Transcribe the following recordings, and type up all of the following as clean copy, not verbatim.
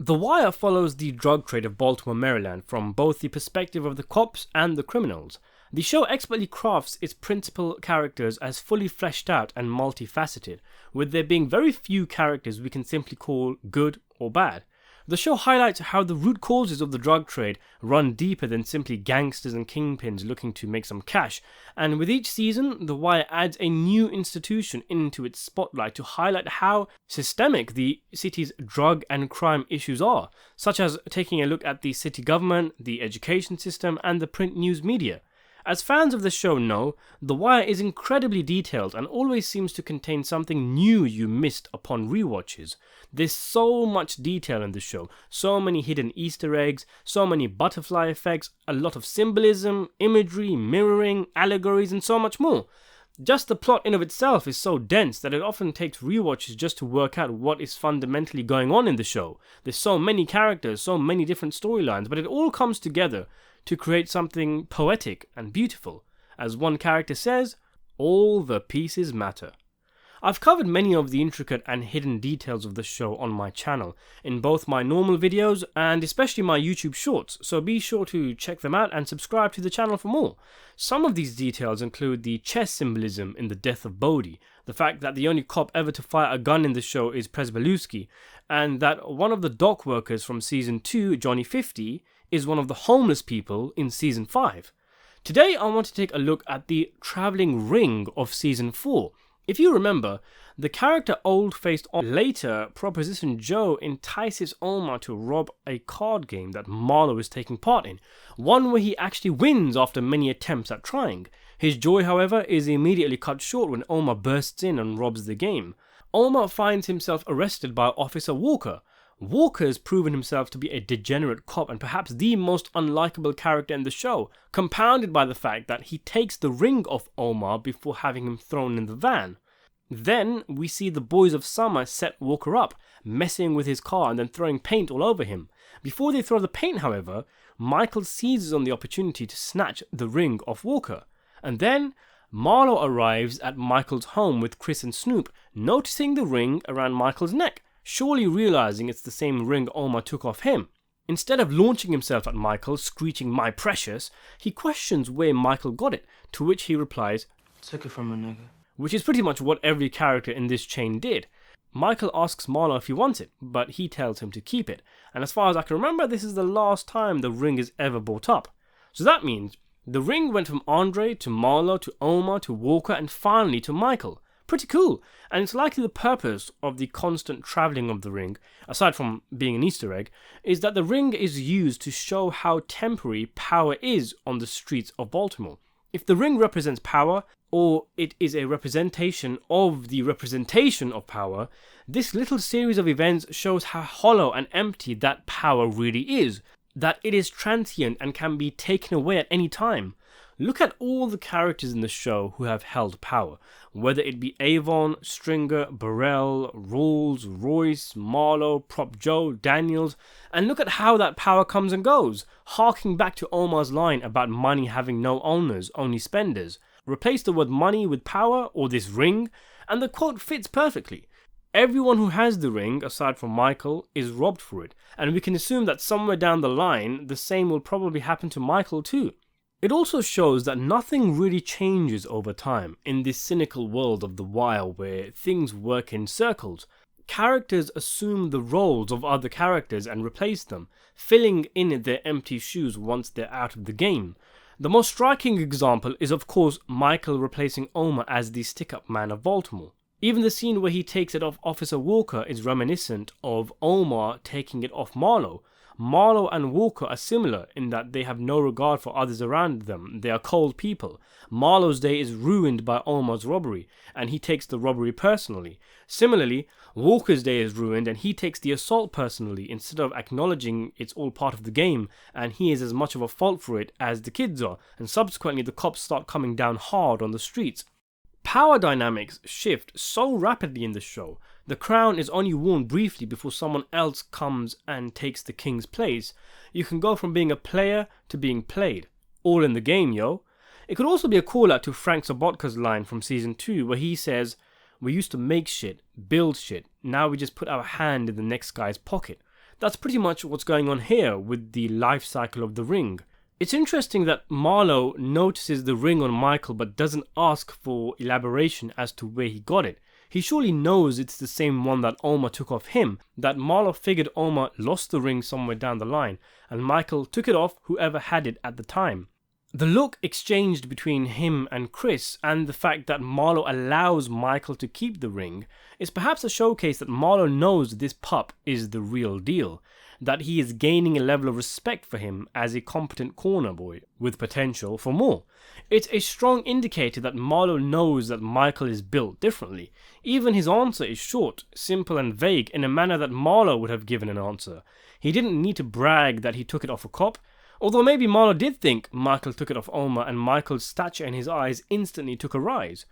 The Wire follows the drug trade of Baltimore, Maryland from both the perspective of the cops and the criminals. The show expertly crafts its principal characters as fully fleshed out and multifaceted, with there being very few characters we can simply call good or bad. The show highlights how the root causes of the drug trade run deeper than simply gangsters and kingpins looking to make some cash, and with each season, The Wire adds a new institution into its spotlight to highlight how systemic the city's drug and crime issues are, such as taking a look at the city government, the education system, and the print news media. As fans of the show know, The Wire is incredibly detailed and always seems to contain something new you missed upon rewatches. There's so much detail in the show, so many hidden Easter eggs, so many butterfly effects, a lot of symbolism, imagery, mirroring, allegories, and so much more. Just the plot in of itself is so dense that it often takes rewatches just to work out what is fundamentally going on in the show. There's so many characters, so many different storylines, but it all comes together to create something poetic and beautiful. As one character says, all the pieces matter. I've covered many of the intricate and hidden details of the show on my channel, in both my normal videos and especially my YouTube shorts, so be sure to check them out and subscribe to the channel for more. Some of these details include the chess symbolism in the death of Bodhi, the fact that the only cop ever to fire a gun in the show is Presbeluski, and that one of the dock workers from Season 2, Johnny 50, is one of the homeless people in Season 5. Today I want to take a look at the travelling ring of Season 4. If you remember, the character Old-Faced later Proposition Joe entices Omar to rob a card game that Marlo is taking part in, one where he actually wins after many attempts at trying. His joy, however, is immediately cut short when Omar bursts in and robs the game. Omar finds himself arrested by Officer Walker. Walker has proven himself to be a degenerate cop and perhaps the most unlikable character in the show, compounded by the fact that he takes the ring off Omar before having him thrown in the van. Then we see the boys of Summer set Walker up, messing with his car and then throwing paint all over him. Before they throw the paint, however, Michael seizes on the opportunity to snatch the ring off Walker. And then Marlo arrives at Michael's home with Chris and Snoop, noticing the ring around Michael's neck, surely realizing it's the same ring Omar took off him. Instead of launching himself at Michael, screeching "My precious," he questions where Michael got it, to which he replies, "Took it from a nigga." Which is pretty much what every character in this chain did. Michael asks Marlo if he wants it, but he tells him to keep it, and as far as I can remember, this is the last time the ring is ever brought up. So that means the ring went from Andre to Marlo to Omar to Walker and finally to Michael. Pretty cool, and it's likely the purpose of the constant travelling of the ring, aside from being an Easter egg, is that the ring is used to show how temporary power is on the streets of Baltimore. If the ring represents power, or it is a representation of the representation of power, this little series of events shows how hollow and empty that power really is, that it is transient and can be taken away at any time. Look at all the characters in the show who have held power, whether it be Avon, Stringer, Burrell, Rawls, Royce, Marlo, Prop Joe, Daniels, and look at how that power comes and goes, harking back to Omar's line about money having no owners, only spenders. Replace the word money with power or this ring, and the quote fits perfectly. Everyone who has the ring, aside from Michael, is robbed for it, and we can assume that somewhere down the line, the same will probably happen to Michael too. It also shows that nothing really changes over time in this cynical world of The Wire where things work in circles. Characters assume the roles of other characters and replace them, filling in their empty shoes once they're out of the game. The most striking example is of course Michael replacing Omar as the stick-up man of Baltimore. Even the scene where he takes it off Officer Walker is reminiscent of Omar taking it off Marlo. Marlo and Walker are similar in that they have no regard for others around them. They are cold people. Marlo's day is ruined by Omar's robbery, and he takes the robbery personally. Similarly, Walker's day is ruined and he takes the assault personally instead of acknowledging it's all part of the game and he is as much of a fault for it as the kids are, and subsequently the cops start coming down hard on the streets. Power dynamics shift so rapidly in the show. The crown is only worn briefly before someone else comes and takes the king's place. You can go from being a player to being played. All in the game, yo. It could also be a call out to Frank Sobotka's line from Season 2 where he says, "We used to make shit, build shit, now we just put our hand in the next guy's pocket." That's pretty much what's going on here with the life cycle of the ring. It's interesting that Marlo notices the ring on Michael but doesn't ask for elaboration as to where he got it. He surely knows it's the same one that Omar took off him, that Marlo figured Omar lost the ring somewhere down the line, and Michael took it off whoever had it at the time. The look exchanged between him and Chris, and the fact that Marlo allows Michael to keep the ring, is perhaps a showcase that Marlo knows this pup is the real deal, that he is gaining a level of respect for him as a competent corner boy, with potential for more. It's a strong indicator that Marlo knows that Michael is built differently. Even his answer is short, simple and vague in a manner that Marlo would have given an answer. He didn't need to brag that he took it off a cop, although maybe Marlo did think Michael took it off Omar and Michael's stature in his eyes instantly took a rise.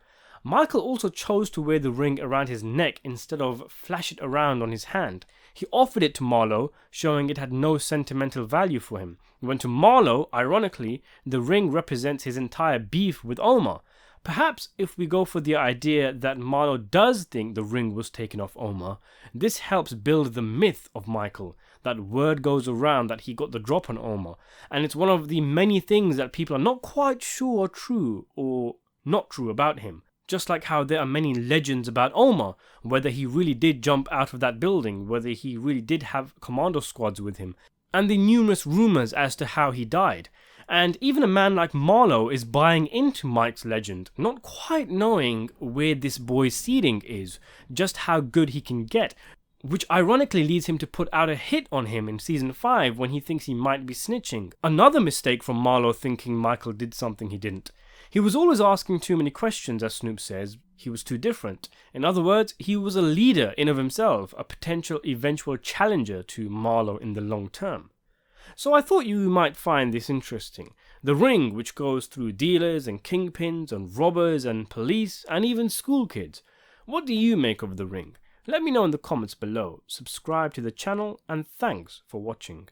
Michael also chose to wear the ring around his neck instead of flash it around on his hand. He offered it to Marlo, showing it had no sentimental value for him. When to Marlo, ironically, the ring represents his entire beef with Omar. Perhaps if we go for the idea that Marlo does think the ring was taken off Omar, this helps build the myth of Michael, that word goes around that he got the drop on Omar, and it's one of the many things that people are not quite sure are true or not true about him. Just like how there are many legends about Omar, whether he really did jump out of that building, whether he really did have commando squads with him, and the numerous rumours as to how he died. And even a man like Marlo is buying into Mike's legend, not quite knowing where this boy's seeding is, just how good he can get, which ironically leads him to put out a hit on him in season 5 when he thinks he might be snitching. Another mistake from Marlo thinking Michael did something he didn't. He was always asking too many questions, as Snoop says. He was too different. In other words, he was a leader in of himself, a potential eventual challenger to Marlo in the long term. So I thought you might find this interesting. The ring, which goes through dealers and kingpins and robbers and police and even school kids. What do you make of the ring? Let me know in the comments below. Subscribe to the channel and thanks for watching.